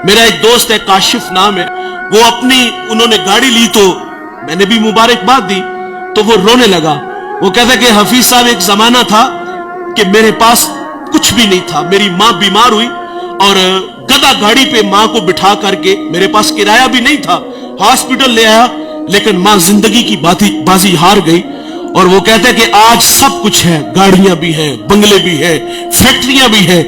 मेरा एक दोस्त है, काशिफ नाम है, वो उन्होंने गाड़ी ली तो मैंने भी मुबारकबाद दी, तो वो रोने लगा। वो कहता कि हफीज साहब, एक जमाना था कि मेरे पास कुछ भी नहीं था, मेरी माँ बीमार हुई और गधा गाड़ी पे माँ को बिठा करके, मेरे पास किराया भी नहीं था, हॉस्पिटल ले आया, लेकिन माँ जिंदगी की बाजी हार गई। और वो कहते हैं कि आज सब कुछ है, गाड़ियां भी हैं, बंगले भी है, फैक्ट्रियां भी है,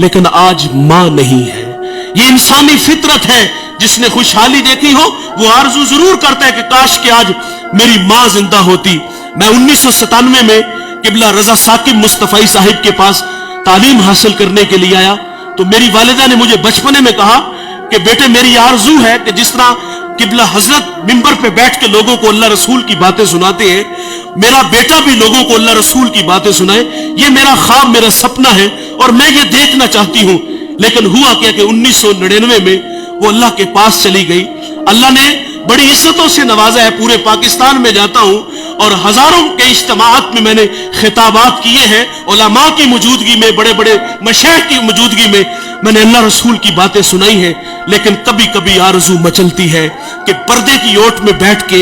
लेकिन आज माँ नहीं है। ये इंसानी फितरत है, जिसने खुशहाली देखी हो वो आरज़ू जरूर करता है कि काश कि आज मेरी माँ जिंदा होती। मैं 1997 में किबला रजा साकिब मुस्तफाई साहिब के पास तालीम हासिल करने के लिए आया, तो मेरी वालिदा ने मुझे बचपने में कहा कि बेटे, मेरी आरज़ू है कि जिस तरह किबला हजरत मिंबर पे बैठ के लोगों को अल्लाह रसूल की बातें सुनाते हैं, मेरा बेटा भी लोगों को अल्लाह रसूल की बातें सुनाए। ये मेरा ख्वाब, मेरा सपना है और मैं ये देखना चाहती हूँ। लेकिन हुआ क्या कि 1999 में वो अल्लाह के पास चली गई। अल्लाह ने बड़ी इज्जतों से नवाजा है। पूरे पाकिस्तान में जाता हूँ और हजारों के इज्तिमाअत में मैंने खिताबात किए हैं, उलमा की मौजूदगी में, बड़े बड़े मशाइख की मौजूदगी में मैंने अल्लाह रसूल की बातें सुनाई हैं। लेकिन कभी कभी आरज़ू मचलती है कि पर्दे की ओट में बैठ के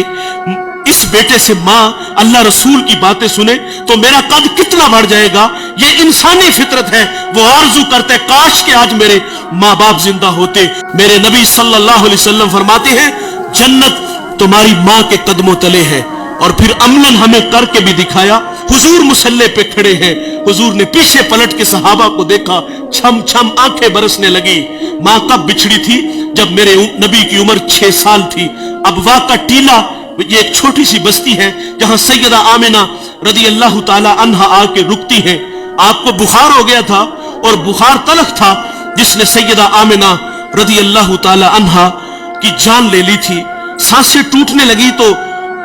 इस बेटे से माँ अल्लाह रसूल की बातें सुने तो मेरा कद कितना बढ़ जाएगा। ये इंसानी फितरत है। वो आरज़ू करते काश कि आज मेरे माँ बाप जिंदा होते। मेरे नबी सल्लल्लाहु अलैहि वसल्लम फरमाते हैं, जन्नत तुम्हारी माँ के कदमों तले है। और फिर अमलन हमें करके भी दिखाया। हुजूर मुसल्ले पे खड़े हैं, हुजूर ने पीछे पलट के सहाबा को देखा, छम छम आंखें बरसने लगी। माँ कब बिछड़ी थी? जब मेरे नबी की उम्र 6 साल थी। अबवा का टीला, ये एक छोटी सी बस्ती है जहां सैयदा आमिना रदी अल्लाह ताला अन्हा आके रुकती है। आपको बुखार हो गया था और बुखार तलख था जिसने सैयदा आमिना रदी अल्लाह ताला अन्हा की जान ले ली थी। सांसें टूटने लगी तो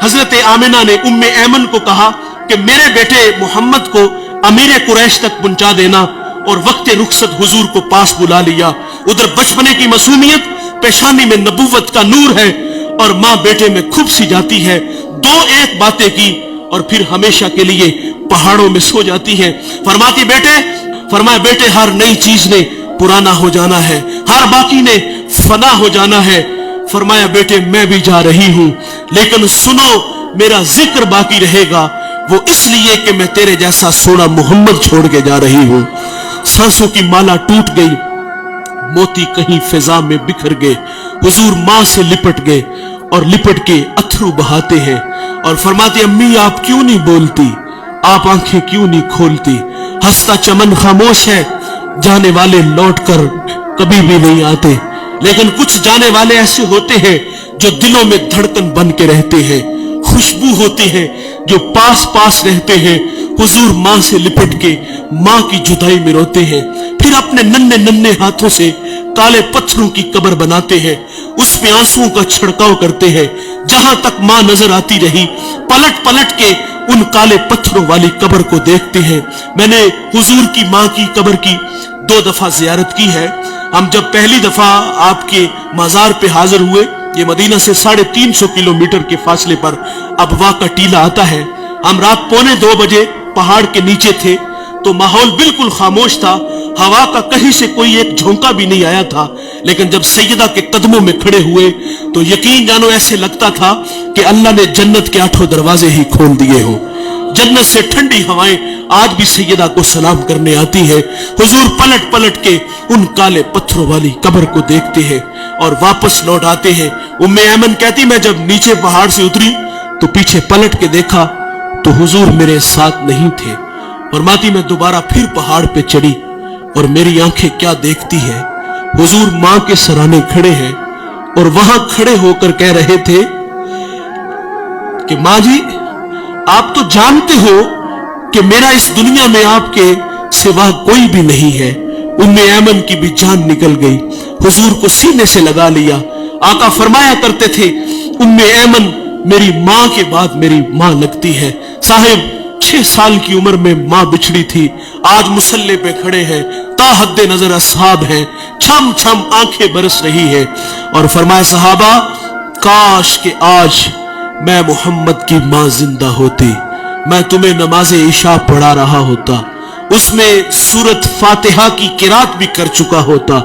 हजरत आमिना ने उम्मे ऐमन को कहा कि मेरे बेटे मोहम्मद को अमीर कुरैश तक पहुंचा देना, और वक्त रुखसत हुजूर को पास बुला लिया। उधर बचपने की मासूमियत, पेशानी में नबूवत का नूर है और माँ बेटे में खूब सी जाती है। 2-1 बातें की और फिर हमेशा के लिए पहाड़ों में सो जाती है। फरमाया बेटे, हर नई चीज ने पुराना हो जाना है, हर बाकी ने फना हो जाना है। फरमाया बेटे, मैं भी जा रही हूं, लेकिन सुनो, मेरा जिक्र बाकी रहेगा, वो इसलिए कि मैं तेरे जैसा सोना मोहम्मद छोड़ के जा रही हूं। सांसों की माला टूट गई, मोती कहीं फिजा में बिखर गए। हुजूर माँ से लिपट गए और लिपट के अथरू बहाते हैं और फरमाते, अम्मी आप क्यों नहीं बोलती, आप आंखें क्यों नहीं खोलती? हंसता चमन खामोश है, जाने वाले लौट कर कभी भी नहीं आते। लेकिन कुछ जाने वाले ऐसे होते हैं जो दिलों में धड़कन बन के रहते हैं, खुशबू होती है जो पास पास रहते हैं। हुजूर माँ से लिपट के माँ की जुदाई में रोते हैं, फिर अपने नन्हे नन्हे हाथों से काले पत्थरों की कब्र बनाते हैं, उस पे आंसुओं का छिड़काव करते हैं। जहां तक माँ नजर आती रही, पलट पलट के उन काले पत्थरों वाली कब्र को देखते हैं। मैंने हुजूर की माँ की कब्र की 2 दफा जियारत की है। हम जब पहली दफा आपके मजार पे हाजिर हुए, ये मदीना से 350 किलोमीटर के फासले पर अबवा का टीला आता है। हम रात 1:45 बजे पहाड़ के नीचे थे तो माहौल बिल्कुल खामोश था, हवा का कहीं से कोई एक झोंका भी नहीं आया था। लेकिन जब सैयदा के कदमों में खड़े हुए तो यकीन जानो ऐसे लगता था कि अल्लाह ने जन्नत के 8 दरवाजे ही खोल दिए हो। जन्नत से ठंडी हवाएं आज भी सैयदा को सलाम करने आती है। हुजूर पलट पलट के उन काले पत्थरों वाली कब्र को देखते हैं और वापस लौट आते हैं। उम्मे ऐमन कहती, मैं जब नीचे पहाड़ से उतरी तो पीछे पलट के देखा तो हुजूर मेरे साथ नहीं थे। फरमाती, मैं दोबारा फिर पहाड़ पे चढ़ी और मेरी आंखें क्या देखती है, हुजूर मां के सराने खड़े हैं और वहां खड़े होकर कह रहे थे कि मां जी, आप तो जानते हो कि मेरा इस दुनिया में आपके सिवा कोई भी नहीं है। उम्मे ऐमन की भी जान निकल गई, हुजूर को सीने से लगा लिया। आका फरमाया करते थे, उम्मे ऐमन मेरी मां के बाद मेरी मां लगती है। साहिब 6 साल की उम्र में मां बिछड़ी थी, आज मुसल्ले पे खड़े हैं, ताहद्दे नजर असहाब हैं, छम छम आंखें बरस रही है। और फरमाया सहाबा, काश के आज मैं मोहम्मद की मां जिंदा होती, मैं तुम्हें नमाज़े इशा पढ़ा रहा होता, उसमें सूरत फातिहा की किरात भी कर चुका होता,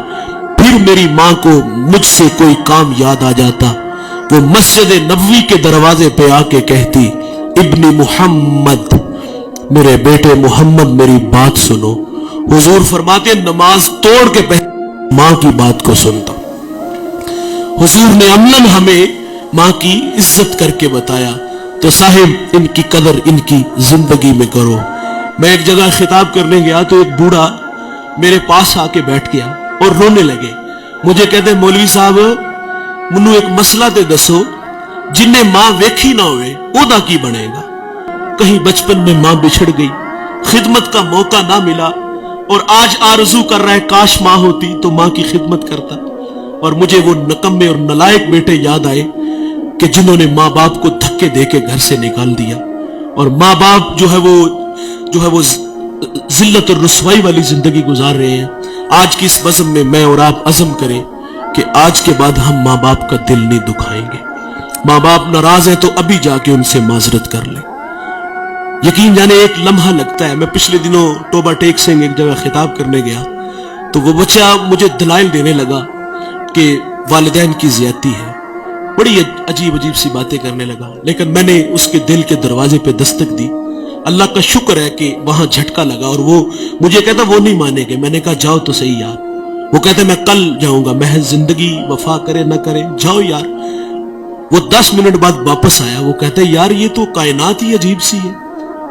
फिर پھر میری ماں کو مجھ سے کوئی کام یاد آ جاتا، وہ مسجد نبوی کے دروازے پہ آ کے کہتی، ابن محمد، میرے بیٹے محمد میری بات سنو۔ حضور فرماتے نماز توڑ کے پہلے ماں کی بات کو سنتا۔ حضور نے عملاً ہمیں ماں کی عزت کر کے بتایا، تو صاحب ان کی قدر ان کی زندگی میں کرو۔ میں ایک جگہ خطاب کرنے گیا تو ایک بوڑھا میرے پاس آ کے بیٹھ گیا اور رونے لگے۔ مجھے کہتے مولوی صاحب منو ایک مسئلہ تے دسو، جن نے ماں ویکھی نہ ہوئے اودا کی بنے گا؟ کہیں بچپن میں ماں بچھڑ گئی، خدمت کا موقع نہ ملا، اور آج آرزو کر رہا ہے کاش ماں ہوتی تو ماں کی خدمت کرتا۔ اور مجھے وہ نکمے اور نلائق بیٹے یاد آئے کہ جنہوں نے ماں باپ کو دھکے دے کے گھر سے نکال دیا، اور ماں باپ جو ہے وہ ذلت اور رسوائی والی زندگی گزار رہے ہیں۔ آج کی اس بزم میں میں اور آپ عزم کریں کہ آج کے بعد ہم ماں باپ کا دل نہیں دکھائیں گے۔ ماں باپ ناراض ہیں تو ابھی جا کے ان سے معذرت کر لیں۔ یقین جانے ایک لمحہ لگتا ہے۔ میں پچھلے دنوں ٹوبہ ٹیک سنگھ ایک جگہ خطاب کرنے گیا تو وہ بچہ مجھے دلائل دینے لگا کہ والدین کی زیادتی ہے، بڑی عجیب سی باتیں کرنے لگا، لیکن میں نے اس کے دل کے دروازے پہ دستک دی۔ اللہ کا شکر ہے کہ وہاں جھٹکا لگا، اور وہ مجھے کہتا وہ نہیں مانے گے۔ میں نے کہا جاؤ تو صحیح یار۔ وہ کہتا میں کل جاؤں گا، محض زندگی وفا کرے نہ کرے جاؤ یار۔ وہ 10 منٹ بعد واپس آیا، وہ کہتا یار یہ تو کائنات ہی عجیب سی ہے،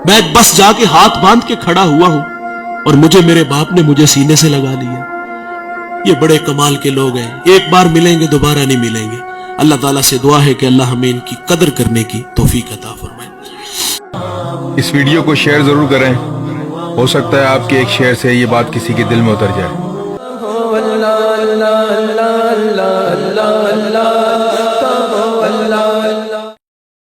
میں بس جا کے ہاتھ باندھ کے کھڑا ہوا ہوں اور مجھے میرے باپ نے مجھے سینے سے لگا لیا۔ یہ بڑے کمال کے لوگ ہیں، ایک بار ملیں گے دوبارہ نہیں ملیں گے۔ اللہ تعالیٰ سے دعا ہے کہ اللہ ہمیں ان کی قدر کرنے کی توفیق عطا فرمائے۔ اس ویڈیو کو شیئر ضرور کریں، ہو سکتا ہے آپ کے ایک شیئر سے یہ بات کسی کے دل میں اتر جائے۔